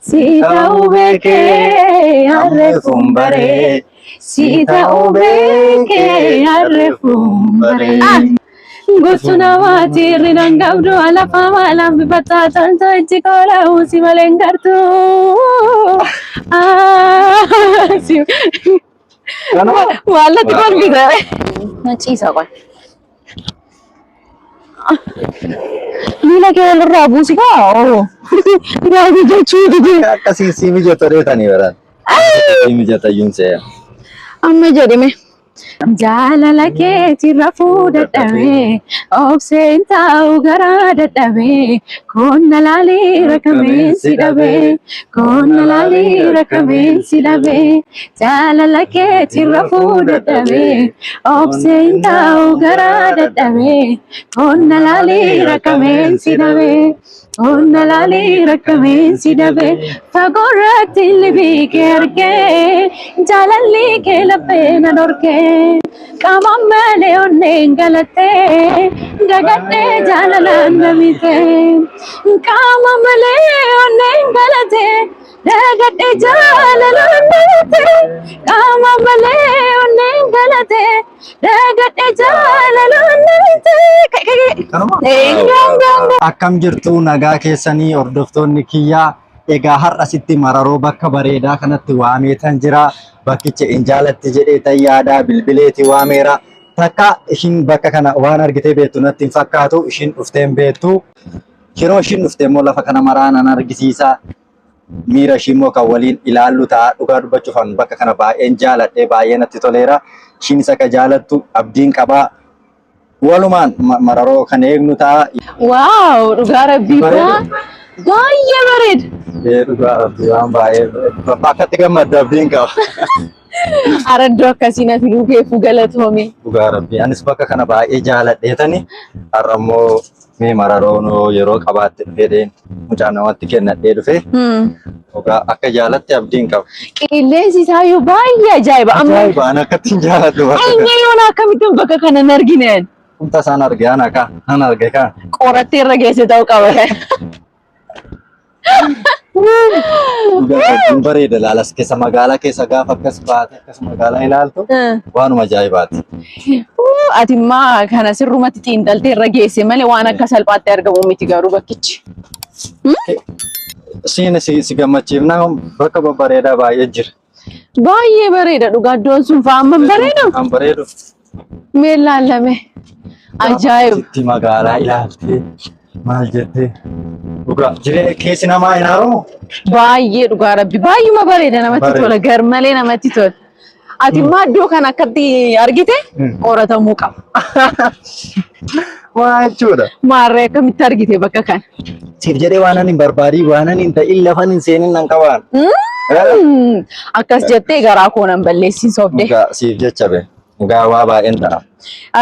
Sita ubeke arrefumbare. Sita ubeke arrefumbare. Gosuna wati rinangabdu ala fama lambi batatan taji kola usi malengartu. Wala tikon bida. Nachisa ko. Nila kaya rabu sih kau. Rabu jadi. Kasih simi jatuh deh tani berat. Simi jatuh yun saya. Amma jadi me. Jalala keeti rafuu dadhabe obseen taa'u garaa dadhabe koonna laalii rakkameensi dhabe koonna laalii rakkameensi dhabe jalala keeti rafuu dadhabe obseen taa'u garaa dadhabe koonna laalii rakkameensi dhabe koonna laalii rakkameensi dhabe fagoorratti libii kee argee jaalalli kee laphee na dhorkee. Kamamale onnen galate dagadde jalalan namite kamamale onnen galate dagadde jalalan namite kamamale onnen galate dagadde jalalan namite akkam jirtu nagaa keessanii hordoftoonni kiyyaa egaa har'a sitti mararoo bakka bareedaa kanatti waameetan jira bakkicha injaalatti jedhee tayyaadhaa bilbileeti waameera takka ishin bakka kana waan argitee beektu natti hin fakkaatu ishin dhuftee hin beektu yeroo ishin dhuftee immoo lafa kana maraanan argisiisa miira ishii immoo kan waliin ilaallu ta'a dhugaa dubbachuufan bakka kana baay'een jaaladhee baay'ee natti toleera ishiin isa ka jaalattu abdiin qabaa walumaan mararoo kan eegnu ta'a. Waaw dhugaa rabbii baay'ee bareeda. Dhugaa rabbii waan baay'ee bakkatti gammadda abdiin qaba. Araddoo akkasii na fiduu keefu galatoome. Dhugaa rabbii anis bakka kana baay'ee jaaladheetani har'a immoo mee mararoon yeroo qabaatte dhufeedheen mucaa namatti kennadhee dhufe. Dhugaa akka jaalatte abdiin qaba. Qilleensi isaa yoo baay'ee ajaa'iba. Ajaa'iba an akkattiin jaaladhu. Eenyu yoon akkamittiin bakka kana hin argineen. Kumta isaan arge ana ka an arge ka. Qorattee irra geesse ta'uu qaba. Bareeda laalas keessa magaalaa keessa gaafa akkas baate akkas magaalaa ilaaltu waanuma ajaa'ibaati. Ati immoo kana sirrumatti xiinxaltee irra geesse malee waan akka salphaatti argamu miti garuu bakkichi. Siin si gammachiifna bakka babbareedaa baay'ee jira. Baay'ee bareeda dhugaa iddoon sun fa'aa bareeda. Kan bareedu. Mee laalame ajaa'iba. Sitti magaalaa ilaaltee maal jettee dhugaa jireenya keessi namaa hin haaramu. Baay'ee dhugaa rabbi baay'uma bareeda namatti tola garmalee namatti tola. Ati immoo iddoo kana akkatti argite qoratamuu qaba. Waa jechuudha. Maarree akkamitti argite bakka kana? Siif jedhee waan ani hin barbaadii waan ani hin ta'in lafan hin seenin nan qabaan. Akkas jettee garaa koo nan balleessin sobde. Siif jecha be. Dhugaa waa baay'een ta'a.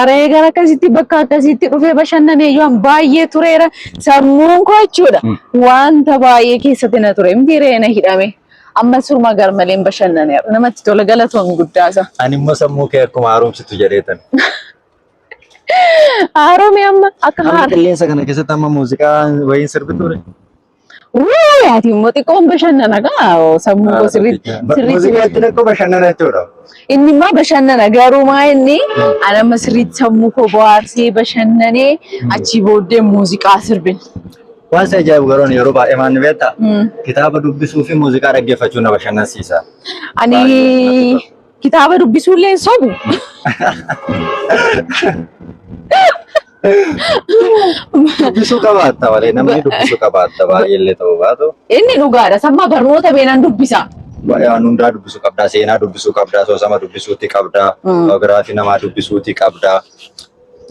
Aree gara akkasitti bakka akkasitti dhufee bashannanee yoo baay'ee tureera sammuun koo jechuudha. Wanta baay'ee keessatti na ture mitiiree na hidhame. Amma surma garmaleen bashannaneera namatti tola galatoon guddaasa. Ani immoo sammuu kee akkuma haaromsitu jedheetan. Haaromee amma akka haara. Qilleensa kana keessatti amma muuziqaa wayiin sirbi ture. Ati immoo xiqqoon bashannana gaa sammuu koo sirriitti. Muuziqaatti akkuma bashannana jechuudha. Inni immoo bashannana garuu maa inni anamma sirriitti sammuu koo bohaarsee bashannanee achii booddee muuziqaa sirbin. Waan isa ajaa'ibu garoon yeroo baay'ee maal ni beektaa? Kitaaba dubbisuu fi muuziqaa dhaggeeffachuu na bashannansiisa. Ani kitaaba dubbisuu illee sobu. Dubbisuu qabaatta malee namni dubbisuu qabaatta baay'ee illee ta'uu baatu. Inni dhugaadha samma barnoota beenan dubbisa. Waan hundaa dubbisuu qabdaa, seenaa dubbisuu qabdaa, asoosama dubbisuuti qabdaa, biyoogiraafii namaa dubbisuuti qabdaa.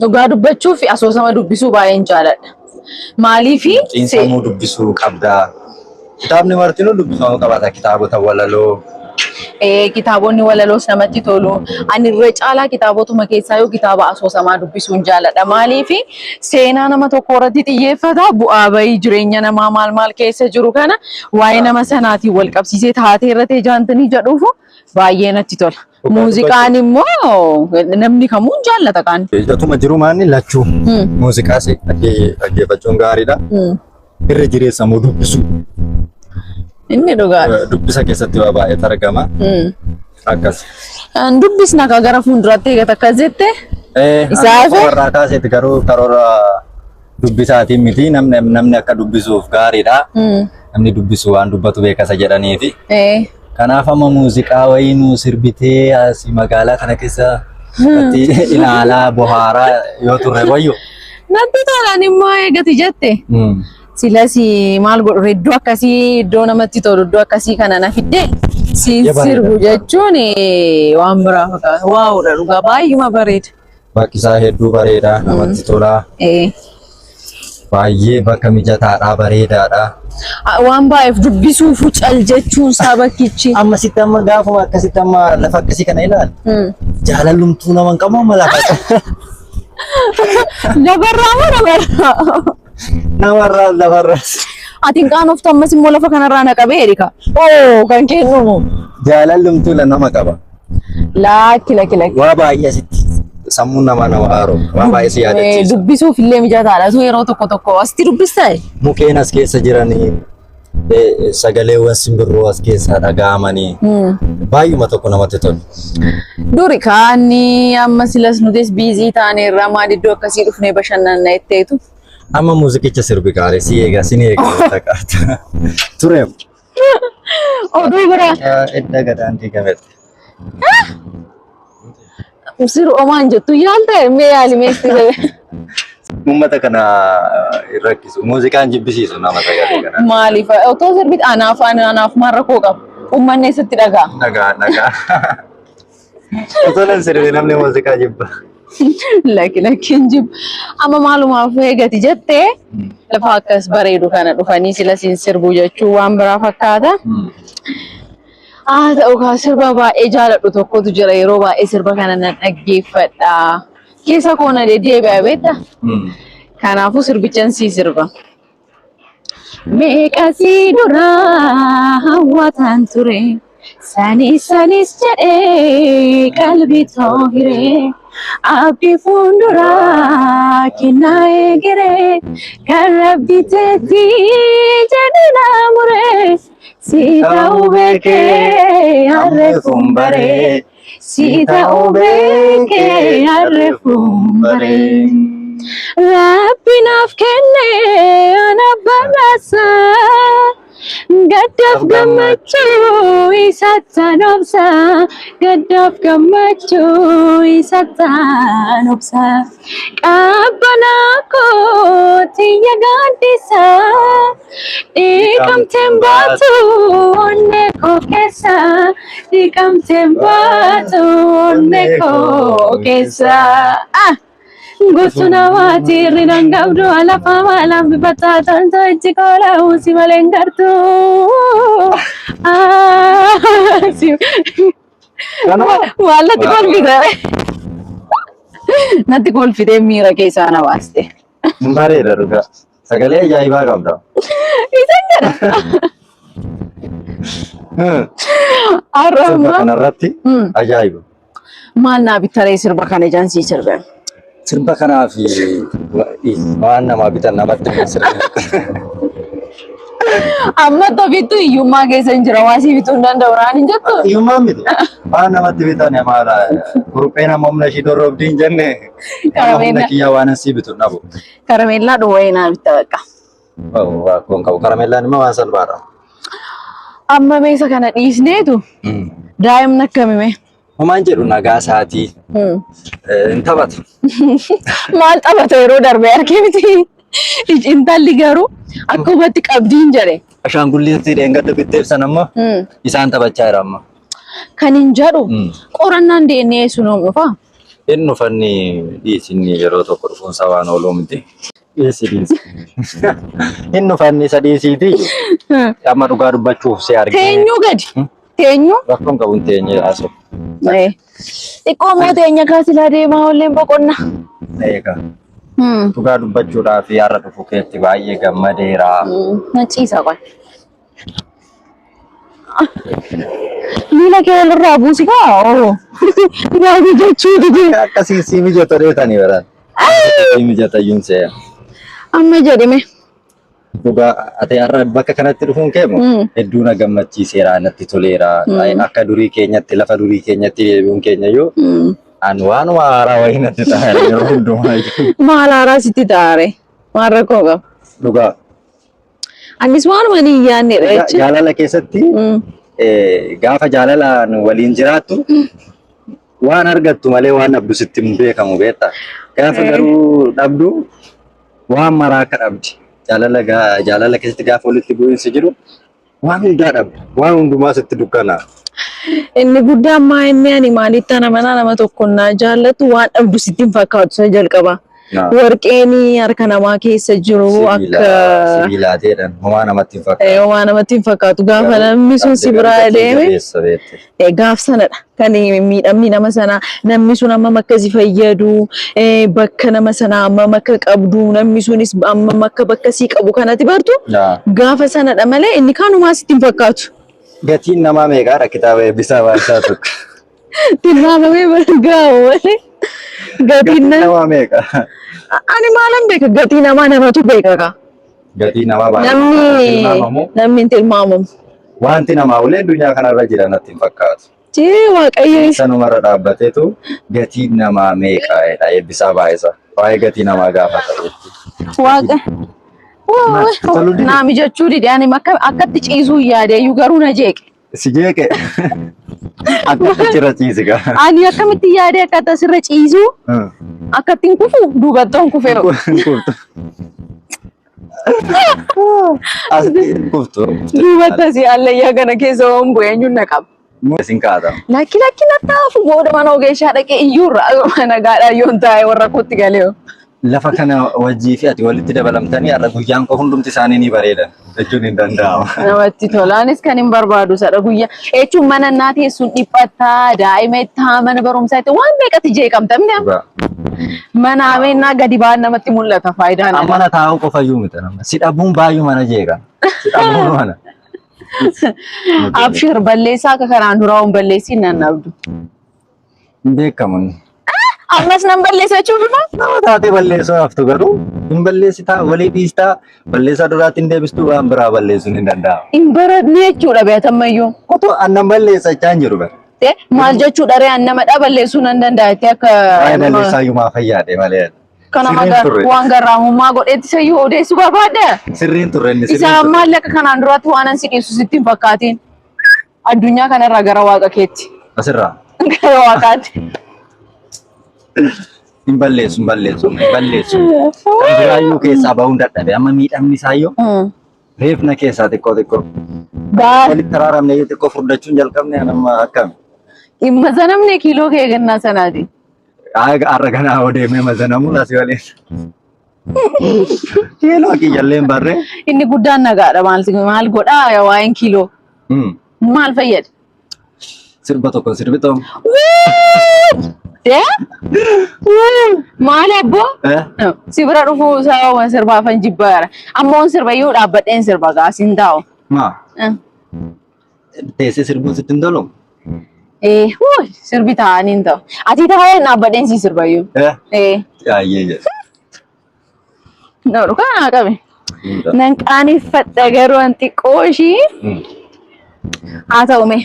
Dhugaa dubbachuu fi asoosama dubbisuu baay'een jaaladha. Maaliifi xiinsammuu dubbisuu qabdaa. Kitaabni martinuu dubbifamuu qabaata kitaabota walaloo. Kitaabonni walaloos namatti tolu. Ani irra caalaa kitaabotuma keessaa yoo kitaaba asoosamaa dubbisuun jaaladha. Maaliifi seenaa nama tokko irratti xiyyeeffata bu'aa bahii jireenya namaa maal keessa jiru kana waa'ee nama sanaatiin wal qabsiisee taatee irratti jaantanii jedhuufu baay'ee natti tola. Muuziqaan immoo namni kamuun jaallata kaan. Ijatuma jiru maanni lachuu muuziqaas dhaggeeffachuun gaariidha. Irra jireessamuu dubbisuu. Inni dhugaadha. Dubbisa keessatti waa baay'ee argama. Akkas. Dubbisna akka gara fuulduraatti eegata akkas jette. Isaafi. Warraa kaasetti garuu karoora dubbisaatiin miti namni akka dubbisuuf gaariidha. Namni dubbisu waan dubbatu beekasa jedhaniifi. Kanaaf amma muuziqaa wayii nu sirbitee asii magaalaa kana keessa ilaalaa bohaaraa yoo turre wayyo. Natti tolaan immoo eegati jette. Silas maal godhu iddoo akkasii iddoo namatti tolu iddoo akkasii kana na fidde sirbu jechuun waan biraa fakkaata. Waa'uudha dhugaa baay'uma bareeda. Bakki isaa hedduu bareeda namatti tola. Baay'ee bakka mijataadha bareedaadha. Waan baay'eef dubbisuuf cal jechuun isaa bakkichi. Amma sitti amma gaafuma akkasitti amma lafa akkasii kana ilaali. Jaalallumtuu nama hin qabu amma lafa. Lafarraa moo namarraa? Namarraa lafarraas. Ati hin qaanoftu ammas immoo lafa kanarraa na qabee erika. Kan kennumu. Jaalallumtuu la nama qaba. Lakki. Waa baay'ee asitti sammuun nama haaroo. Waa baay'ee si yaadachiisa. Dubbisuuf illee mijataadha. Tu yeroo tokko asitti dubbistaa? Mukeen as keessa jiranii sagaleewwan simbirroo as keessaa dhaga'amanii baay'uma tokko namatti tolu. Duri kaani amma silas nutis biizii taane irraa maal iddoo akkasii dhufnee bashannanna jetteetu. Amma muuziqicha sirbi kaare si eega takkaata. Tureef. Oduu biraa. Edda gadaan diigamete. Siru omaan jettu yaalta mee yaali meesti gabe. Uummata kana rakkisu muuziqaan jibbisiisu nama sagalee kana. Maaliif otoo sirbit anaaf maal rakkoo qabu. Uummanni eessatti dhagaa. Dhagaa. Otoo nan sirbi namni muuziqaa jibba. Lakkiin jibba. Amma maalumaaf eegati jettee lafa akkas bareedu kana dhufanii sila siin sirbu jechuun waan biraa fakkaata. Ta'u kaa sirba baay'ee jaaladhu tokkotu jira yeroo baay'ee sirba kana nan dhaggeeffadha. Keessa koona deddeebi'a beektaa? Kanaafuu sirbichaan sii sirba. Meeqasii duraa hawwataan ture sanis jedhee qalbii toohiree abdii fuulduraa kennaa eegeree kan rabbi teetti jedhee naamuree si ta'uu beekee harreefuun baree. Sita obeke arrefuun baree. Rabbinaaf kenne ana barasa. Gaddaaf gammachuu isattaan obsa. Gaddaaf gammachuu isattaan obsa. Qabbanaa koo tiyya gaaddisa. Dhiqamteen baatu onnee koo keessa. Dhiqamteen baatu onnee koo keessa. Gostu namaati hir'inaan qabdu alaafaa maalaan bifataa toltoo itti koolaa uusii malee hin gartu. Natti kolfite. Natti kolfitee miira keessaa na baaste. Bareeda dhugaa. Sagalee ajaa'ibaa qabda. Isan jedha. Sirba kanarratti ajaa'iba. Maal naa bittaree sirba kana jaansii sirbe? Sirba kanaaf waan namaa bitan namatti sirba. Amma tofitu hiyyummaa keessa hin jira waasii bituu hin danda'u naan hin jettu. Hiyyummaa miti. Waan namatti bitan maala kuruphee nama humna ishii dorrobdii hin jenne humna kiyyaa waan asii bitu dhabu. Karameellaa dhuwee naa bitta bakka. Kun qabu karameellaan immoo waan salphaadha. Amma meesa kana dhiisneetu daa'imni akkamime. Homaan jedhu nagaa isaatii hin taphatu. Maal taphata yeroo darbee argee miti. Intalli garuu akkumatti qabdiin jedhe. Ashaangulliitti dheengadda bitteebsan ammoo isaan taphachaa jira amma. Kan hin jedhu qorannaan deennee sunuun dhufa. Inni dhufanni dhiisinni yeroo tokko dhufuunsa waan ooluu miti. Dhiisi. Inni dhufanni isa dhiisiiti. Amma dhugaa dubbachuuf si argina. Teenyuu gadi. Teenyu? Rakkoon qabuun teenye asoo. Xiqqoo moo teenya kaasilaa deemaa oolleen boqonna? Eega. Dhugaa dubbachuudhaaf har'a dhufu keetti baay'ee gammadeera. Na ciisa qoy. Miila kee walirraa buusi kaa? Gaabii jechuu dide. Akkasii si mijata dheetanii baran. Si mijata yuun se'a. Amma jedhime. Dhugaa ati har'a bakka kanatti dhufuun keemu hedduu na gammachiiseera natti toleera akka durii keenyatti lafa durii keenyatti deebi'uun keenya yoo an waanuma haaraa wayii natti taa'e yeroo hundumaa maal haaraa sitti taa'e maal rakkoo qaba dhugaa anis waanuma ni yaadneedha jechuudha jaalala keessatti gaafa jaalalaan waliin jiraattu waan argattu malee waan dhabdu sitti hin beekamu beektaa gaafa garuu dhabdu waan maraa akka dhabdi jaalala keessatti gaafa walitti bu'iinsi jiru waan hundaa dhabdu waan hundumaa sitti dukkana. Inni guddaan maa inni ani maalitti nama tokkonnaa jaallatu waan dhabdu sitti hin fakkaatu isa jalqaba. Warqeen harka namaa keessa jiru akka sibiilaateedhaan homaa namatti hin fakkaatu. Homaa namatti hin fakkaatu gaafa namni sun si biraa deeme gaaf sanadha kan miidhamni nama sanaa namni sun amma akka si fayyadu bakka nama sanaa amma akka qabdu namni sunis amma akka bakka si qabu kanatti bartu gaafa sanadha malee inni kaanumaa sitti hin fakkaatu. Gatiin namaa meeqaadha kitaaba eebbisaa baasaa tokko. Tilmaamamee bargaawu malee gatiin namaa meeqa? Ani maalan beeka gatii namaa namatu beeka ka. Gatii namaa namni hin tilmaamamu. Wanti namaa ulee addunyaa kanarra jira natti hin fakkaatu. Jee waaqayyo sanumarra dhaabbateetu gatiin namaa meeqaadha eebbisaa baay'isa. Waa'ee gatii namaa gaafata. Waaqa. Naami jechuu dide ani akkatti ciisuu yaadeeyyuu garuu na jeeqe. Si jeeqe? Akkatti cirra ciisi gaa. Ani akkamitti yaadee akkatti asirra ciisuu akkatti hin kufu duubattoon kufeeru. Asitti hin kuftu. Duubattasi allayyaa kana keessa waan bu'e eenyuun na qaba. Sin kaata. Lakki nattaafu booda mana ogeessaa dhaqee iyyuurra nagaadhaan yoon taa'e warra kutti galee. Lafa kana wajjii fi ati walitti dabalamtanii har'a guyyaan koo hundumti isaanii ni bareedan jechuun hin danda'amu. Namatti tolaanis kan hin barbaadu sadha guyyaa jechuun mana innaa teessuun dhiphataa daa'ima itti mana barumsaa itti waan meeqatti jeeqamtamne mana ameenyaa gadi ba'an namatti mul'ata faayidaan. Mana taa'uu qofa iyyuu miti nama si dhabuun baay'ee mana jeeqa. Si dhabuun mana. Abshir balleessaa akka kanaan duraa hin balleessiin nan abdu. Hin beekamu. Ammas nan balleessa jechuudha. Nama taatee balleessuu haftu garuu hin balleessitaa walii dhiistaa balleessaa duraatti hin deebistuu waan biraa balleessuun hin danda'amu. Hin baradne jechuudha beekamayyuu. Otoo annan balleessachaa hin jiru bara. Maal jechuudha ree annamadhaa balleessuu nan danda'a akka. Waa'ee balleessaa iyyuu maa fayyaade malee. Kana waan garraamummaa godheetti sayyuu odeessu barbaadda. Sirriin turre inni sirriin. Isa ammallee akka kanaan duraatti waan an si dhiisu sitti hin fakkaatiin. Addunyaa kanarraa gara waaqa keetti. Asirraa. Gara waaqaatti. Hin balleessu. Kan biraayyuu keessaa bahuun dadhabe amma miidhamni isaayyuu reefna keessaa xiqqoo. Walitti araaramne xiqqoo furdachuun jalqabne amma akkami? Dhimma sanamne kiiloo kee gannaa sanaati. Har'a kanaa odeemee mazanamuu asii waliin. Kiiloo kiyyalleen barree. Inni guddaan nagaadha maal godhaa waa'een kiiloo. Maal fayyada? Sirba tokko sirbitoo. Maal abbo? Si bira dhufuu sababa sirbaafan jibbaara. Ammoo sirbayyuu dhaabbadheen sirba gaasiin taa'u. Maa? Teessee sirbuun sitti hin tolu? Sirbi taa'anii hin ta'u. Ati taa'ee dhaabbadheen si sirbayyuu. Yaayyee jedha. Dhugaa qabe. Nan qaaneffadha garuu an xiqqoo ishii. Haa ta'u mee.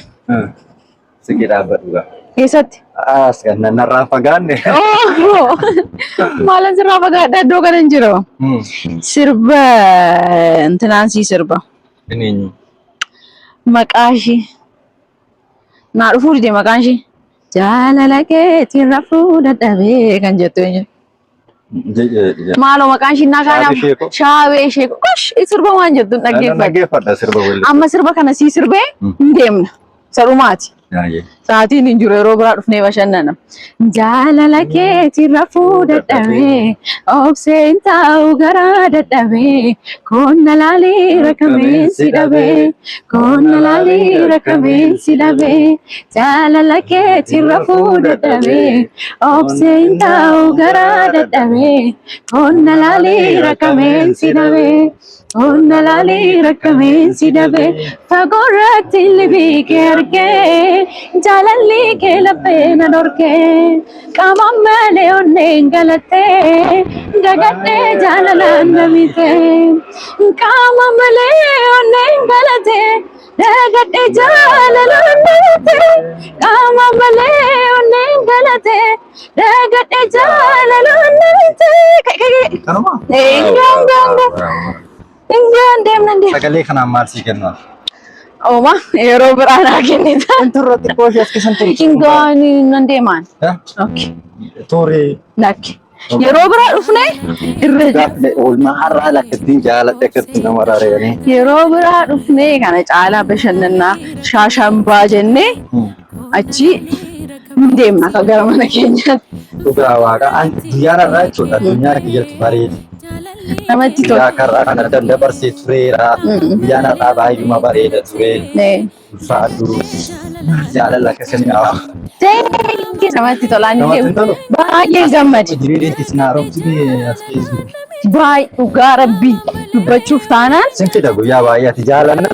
Siqii dhaabbadhu gaa. Eessatti? As kan narraan fagaanne. Maalan sirraa fagaadha iddoo kana hin jiru. Sirba intinaan sii sirba. Eenyu? Maqaa ishii. Naa dhufuu dide maqaan ishii. Jaalala keetiin rafuu dadhabee kan jettu eenyu. Maaloo maqaan ishii naa kaanaaf shaabee sheeko. Kosh sirba waan jettu dhaggeeffadha sirba waliin. Amma sirba kana sii sirbee hin deemna. Sarumaati. Saatiin hin jiru yeroo biraa dhufnee bashannana. Jaalala keetiin rafuu dadhabee obseen taa'u garaa dadhabee koonna laalii rakameen si dhabee koonna laalii rakameen si dhabee jaalala keetiin rafuu dadhabee obseen taa'u garaa dadhabee koonna laalii rakameen si dhabee. Onna laalii rakameen si dhabee fagoorratti libii kee argee jaalalli kee laphee na dhorkee qaama malee onneen galattee dagadhee jaalalaan na bitee qaama malee onneen galatee dagadhee jaalalaan na bitee qaama malee onneen galatee dagadhee jaalalaan na bitee. Kanuma. Enggak, dem. Sagalee kanaan maal sii kennu? Oma, yeroo biraa naa kennita. Intarrooti koosii as keessan turu. Enggak, ni nanti man. Oke. Ture. Laki. Yeroo biraa dhufne irra Gaafne oolmaa har'aa lakkattiin jaaladhe akkatti nama rareeyanii. yeroo biraa dhufne kana caalaa bashannanaa shaashambaa jennee achi deemna akka gara mana keenyaatti. Dhugaa waaqa guyyaan har'aa jechuudha addunyaa kiyyatti bareeda. Namatti tola. Guyyaa karraa kana dandabarsee tureera. Guyyaan har'aa baay'uma bareeda ture. Ulfaadhu jaalala akkasii haa. Namatti tola. Namatti tolu. Baay'ee gammade. Jireenya keessan haaromsite as keessu. Baay'ee dhugaa rabbii dubbachuuf taanaan. Sinfida guyyaa baay'ee ati jaalanna.